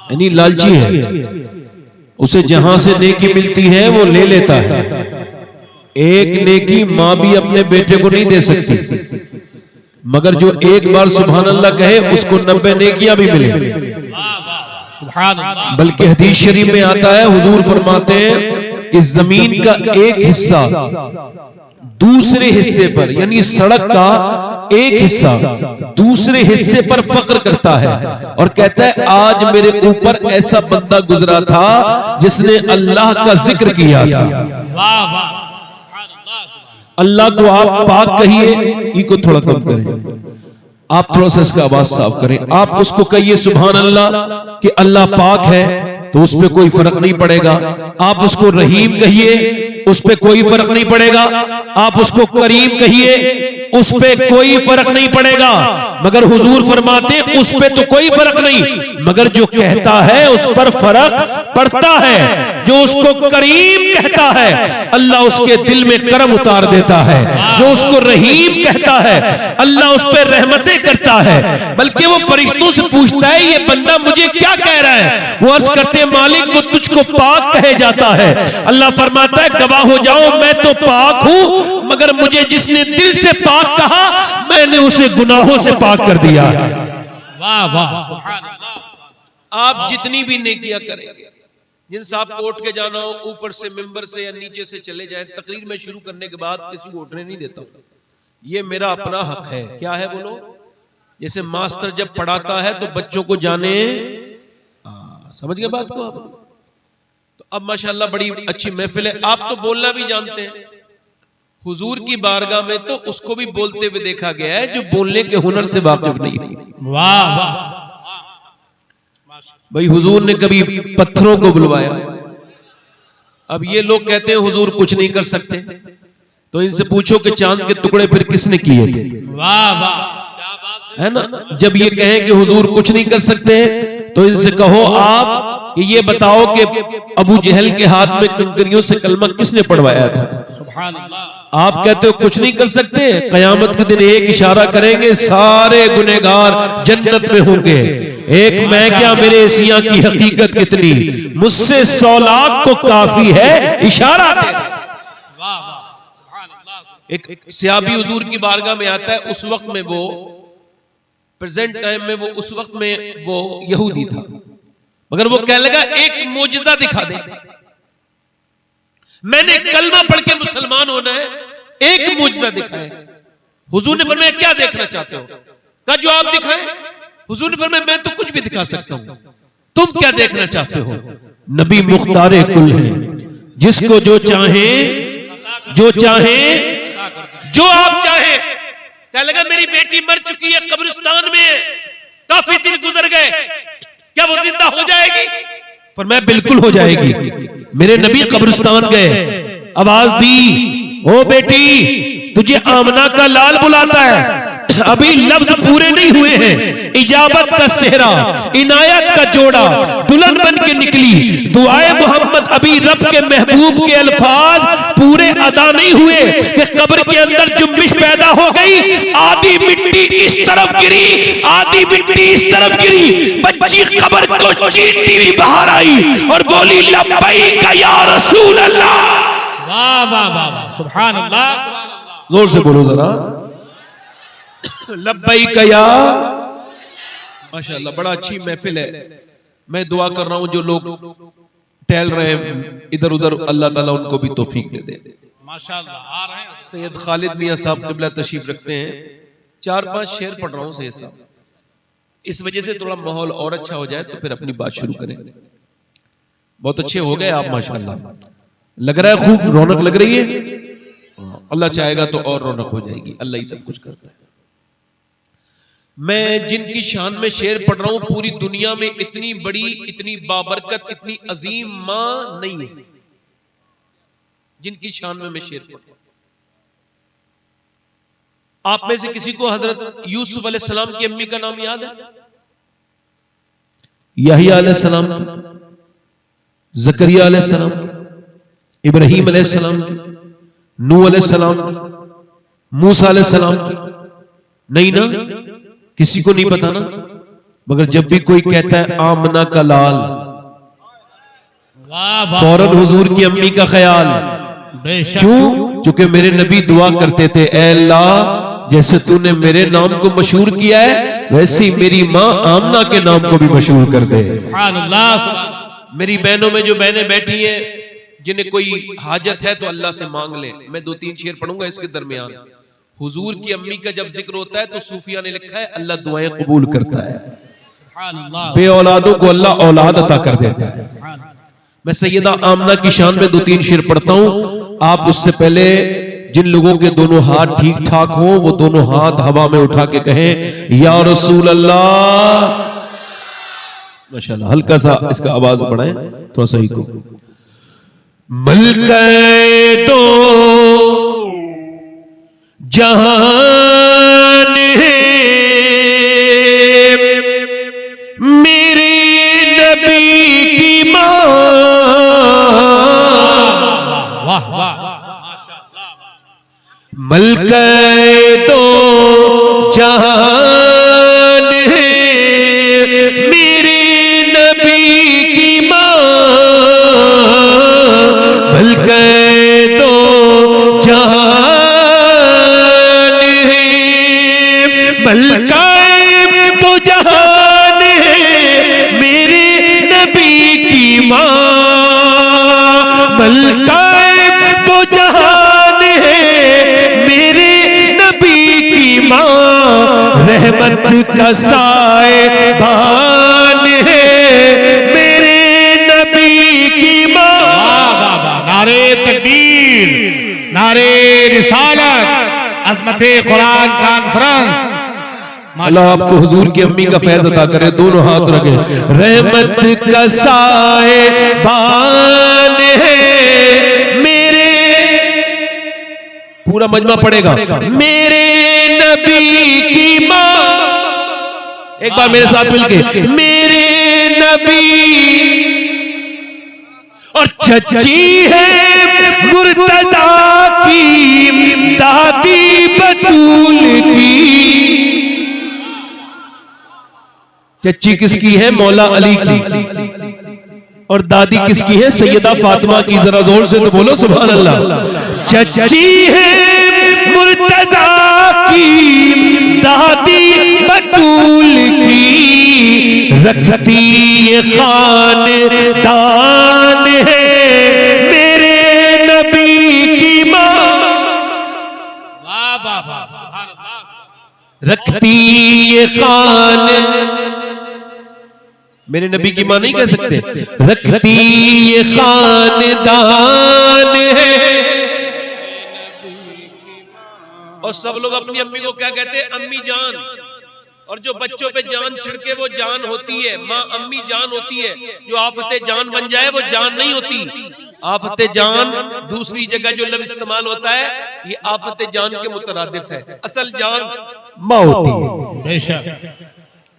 यानी लालची है, उसे जहां से नेकी मिलती है वो ले लेता है। एक नेकी मां भी अपने बेटे को नहीं दे सकती, मगर जो एक बार सुभान अल्लाह कहे उसको 90 नेकियां भी मिले। बल्कि हदीस शरीफ में आता है, हुजूर फरमाते हैं कि जमीन का एक हिस्सा दूसरे हिस्से पर, यानी सड़क का एक हिस्सा दूसरे हिस्से पर फक्र करता है और कहता है आज मेरे ऊपर ऐसा बंदा गुजरा था जिसने अल्लाह का जिक्र किया था। अल्लाह को आप पाक कहिए, ई को थोड़ा कम करें, आप थोड़ा सा इसका आवाज साफ करें। आप उसको कहिए सुभान अल्लाह कि अल्लाह पाक है, तो उस पर कोई फर्क नहीं पड़ेगा। आप उसको रहीम कहिए, उस पर कोई फर्क नहीं पड़ेगा। आप उसको करीम कहिए, उस पे कोई फर्क नहीं पड़ेगा। मगर हुजूर फरमाते उस पे तो कोई फर्क नहीं, मगर जो कहता है उस पर फर्क पड़ता है। जो उसको करीम कहता है अल्लाह उसके दिल में करम उतार देता है, जो उसको रहीम कहता है अल्लाह उस पर रहमतें करता है। बल्कि वो फरिश्तों से पूछता है ये बंदा मुझे क्या कह रहा है, वो अर्ज करते हैं मालिक वो तुझको पाक कहे जाता है। अल्लाह फरमाता है गवाह हो जाओ मैं तो पाक हूं, मगर मुझे जिसने दिल से पाक कहा मैंने उसे गुनाहों से पाक कर दिया है। वाह वाह सुभान अल्लाह। आप जितनी भी नेकियां करेंगे, जिनसे आप कोर्ट के जाना हो, ऊपर से मिंबर से या नीचे से चले जाएं, तकरीर में शुरू करने के बाद किसी को उठने नहीं देता, ये मेरा अपना हक है। क्या है बोलो? जैसे मास्टर जब पढ़ाता है तो बच्चों को जाने, समझ गए बात को आप? तो अब माशाल्लाह बड़ी अच्छी महफिल है, आप तो बोलना भी जानते हैं। हुजूर की बारगाह में तो उसको भी बोलते हुए देखा गया है जो बोलने के हुनर से वाकिफ नहीं है। वाह वाह। भाई हुजूर ने कभी पत्थरों को बुलवाया। अब ये लोग कहते हैं हुजूर कुछ नहीं कर सकते, तो इनसे पूछो कि चांद के टुकड़े फिर किसने किए थे? वाह वाह है ना। जब ये कहें कि हुजूर कुछ नहीं कर सकते तो इनसे कहो आप कि ये बताओ कि अबू जहल के हाथ में कंकरियों से कलमा किसने पढ़वाया था? सुभान अल्लाह। आप कहते हो कुछ नहीं कर सकते, कयामत के दिन एक इशारा करेंगे सारे गुनहगार जन्नत में होंगे। एक मैं क्या मेरे एशिया की हकीकत कितनी, मुझसे 100 लाख को काफी है इशारा तेरा। वाह वाह सुभान अल्लाह। एक सहाबी हुजूर की बारगाह में आता है, उस वक्त में वो प्रेजेंट टाइम में वो उस वक्त में वो यहूदी था, मगर वो कह लगा एक मोजिजा दिखा दे, मैंने कलमा पढ़ के मुसलमान होना है, एक मोजिजा दिखाए। हुजूर ने फरमाया क्या देखना चाहते हो? कहा जो आप दिखाएं। हुजूर ने फरमाया मैं तो कुछ भी दिखा सकता हूं, तुम क्या देखना चाहते हो? नबी मुख्तारे कुल है, जिसको जो चाहे जो चाहे जो आप चाहे। क्या लगा मेरी बेटी मर चुकी है, कब्रिस्तान में है, काफी दिन गुजर गए, क्या वो जिंदा हो जाएगी? फरमाया बिल्कुल हो जाएगी। मेरे नबी कब्रिस्तान गए, आवाज दी ओ बेटी तुझे आमना का लाल बुलाता है। अभी लफ्ज पूरे नहीं हुए हैं, इजाबत का सेहरा, इनायत का जोड़ा, दुल्हन बन के निकली। दुआए मोहम्मद अभी रब के महबूब के अल्फाज पूरे अदा नहीं हुए कि कब्र के अंदर जुम्बिश पैदा हो गई। आधी मिट्टी इस तरफ गिरी, आधी मिट्टी इस तरफ गिरी, बच्ची कब्र को चीरती हुई बाहर आई और बोली लब्बैक या रसूल अल्लाह। वाह वाह वाह सुभान अल्लाह। जोर से बोलो जरा, लब्बैक या। माशाअल्लाह बड़ा अच्छी महफिल है। मैं दुआ कर रहा हूं जो लोग टहल रहे हैं इधर उधर, अल्लाह ताला उनको भी तौफीक दे दे। माशाअल्लाह आ रहे हैं सैयद खालिद मियां साहब क़िबला तशरीफ रखते हैं, 4-5 शेर पढ़ रहा हूं सैयद साहब, इस वजह से थोड़ा माहौल और अच्छा हो जाए तो फिर अपनी बात शुरू करें। बहुत अच्छे हो गए आप माशाअल्लाह, लग रहा है खूब रौनक लग रही है। अल्लाह चाहेगा तो और रौनक हो जाएगी, अल्लाह ही सब कुछ करता है। मैं जिनकी शान में शेर पढ़ रहा हूं, पूरी दुनिया में इतनी बड़ी, इतनी बाबरकत, इतनी अजीम मां नहीं है जिनकी शान में मैं शेर पढ़ रहा हूं। आप में से किसी को हजरत यूसुफ अलैहिस्सलाम की अम्मी का नाम याद है? यहया अलैहिस्सलाम की, जकरिया अलैहिस्सलाम की, इब्राहीम अलैहिस्सलाम की, नूह अलैहिस्सलाम की, मूसा अलैहिस्सलाम की? नहीं ना, किसी को नहीं पता ना? मगर जब भी कोई कहता है आमना का लाल, वाह वाह फौरन हुजूर की अम्मी का ख्याल। बेशक। क्यों? क्योंकि मेरे नबी दुआ करते थे, ऐ अल्लाह जैसे तूने मेरे नाम को मशहूर किया है वैसे ही मेरी माँ आमना के नाम को भी मशहूर कर दे। सुभान अल्लाह, सुभान। मेरी बहनों में जो बहनें बैठी हैं जिन्हें कोई हाजत है तो अल्लाह से मांग ले। मैं 2-3 शेर पढ़ूंगा इसके दरमियान। हुजूर की अम्मी का जब जिक्र होता है तो सूफिया ने लिखा है अल्लाह दुआएं कबूल करता है, सुभान अल्लाह, बे औलादों को अल्लाह औलाद अता कर देता है। सुभान अल्लाह। मैं सैयदा आमना की शान में 2-3 शेर पढ़ता हूं। आप उससे पहले जिन लोगों के दोनों हाथ ठीक ठाक हो वो दोनों हाथ हवा में उठा के कहें या रसूल अल्लाह। माशाल्लाह, हल्का सा इसका आवाज बढ़ाएं थोड़ा सही को। मलके तो जहान है मेरे नबी की मां, वाह वाह, माशाअल्लाह। मलके तो जहान है मेरे नबी की मां, मलके तो जहान है, मलके तो जहान है मेरे नबी की मां, मलके तो जहान है मेरे नबी की मां, रहमत का साएबान है मेरे नबी की मां। वाह वाह वाह, नारे तकबीर, नारे रिसालत, अज़मते कुरान कॉन्फ्रेंस। अल्लाह आपको हुजूर की अम्मी का फैज अता करे। दोनों हाथ रखे। रहमत का साएबान है मेरे, पूरा मजमा पड़ेगा, मेरे नबी की मां। एक बार मेरे साथ मिलके, मेरे नबी और चची है मुर्तजा की दादी बतूल की। चची किसकी है? मौला अली की। और दादी किसकी है? सैयदा फातिमा की। जरा जोर से तो बोलो सुभान अल्लाह। चची है मुर्तजा की दादी बतूल की, रखती ये खानदान है मेरे नबी की मां, वाह वाह वाह, सुभान अल्लाह। रखती ये खान, मेरे नबी की मां नहीं कह सकते, रखती ये खानदान है। और सब लोग अपनी अम्मी को क्या कहते हैं? अम्मी जान। और जो बच्चों पे जान छिड़के वो जान होती है, माँ अम्मी जान होती है। जो आफते जान बन जाए वो जान नहीं होती। आफते जान दूसरी जगह जो लफ्ज़ इस्तेमाल होता है ये आफते जान के मुतरादिफ है। असल जान माँ होती है, बेशक।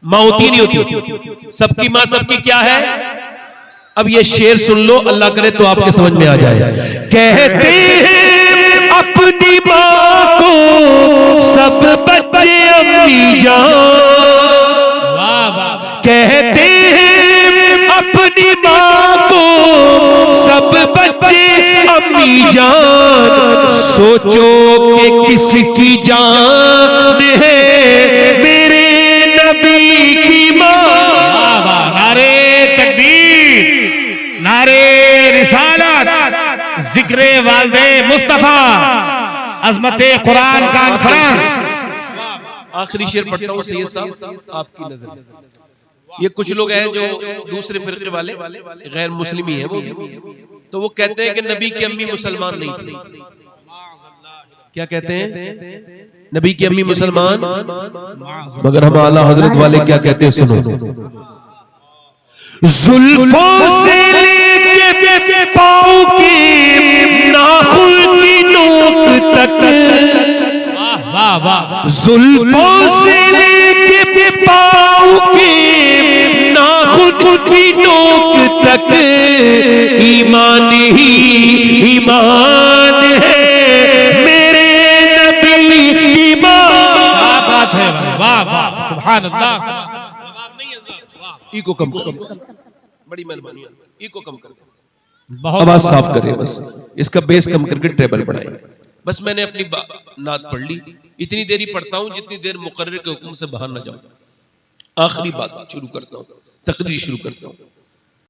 माँ होती नहीं होती। सबकी माँ सबकी क्या है? अब ये शेर सुन लो, अल्लाह करे तो आपके समझ में आ जाए। कहते हैं अपनी माँ को सब बच्चे अम्मी जान, वाह वाह, कहते हैं अपनी माँ को सब बच्चे अम्मी जान, सोचो कि किसकी जान है मेरे नबी की माँ। वाह वाह, नारे तकबीर, नारे रिसालत, जिक्रे वालदे मुस्तफा, अज़मते कुरान कॉन्फ्रेंस। आखिरी शेर पढ़ता हूँ सैयद साहब आपकी नजर। ये कुछ लोग हैं जो दूसरे फिरके वाले गैर मुस्लिम ही हैं वो, तो वो कहते हैं कि नबी की अम्मी मुसलमान नहीं थी। क्या कहते हैं? नबी की अम्मी मुसलमान, मगर हम आला हजरत वाले क्या कहते हैं सुनो। जुल्फों से लेके पाँव के नाखून की नोक तक, वाह वाह, जुल्फों से लेके पाँव के नाखून की नोक तक, ईमान ही ईमान है मेरे नबी की मां। क्या बात है, वाह वाह, सुभान अल्लाह। जवाब नहीं है। ई को कम कर दे, बड़ी मेहरबानी, ई को कम कर दे, बहुत आवाज साफ करे, बस इसका बेस कम करके ट्रेबल बढ़ाए। बस मैंने अपनी नात पढ़ ली, इतनी देरी पढ़ता हूं जितनी देर मुकर्रर के हुक्म से बाहर ना जाऊं। आखिरी बात शुरू करता हूं, तकरीर शुरू करता हूं।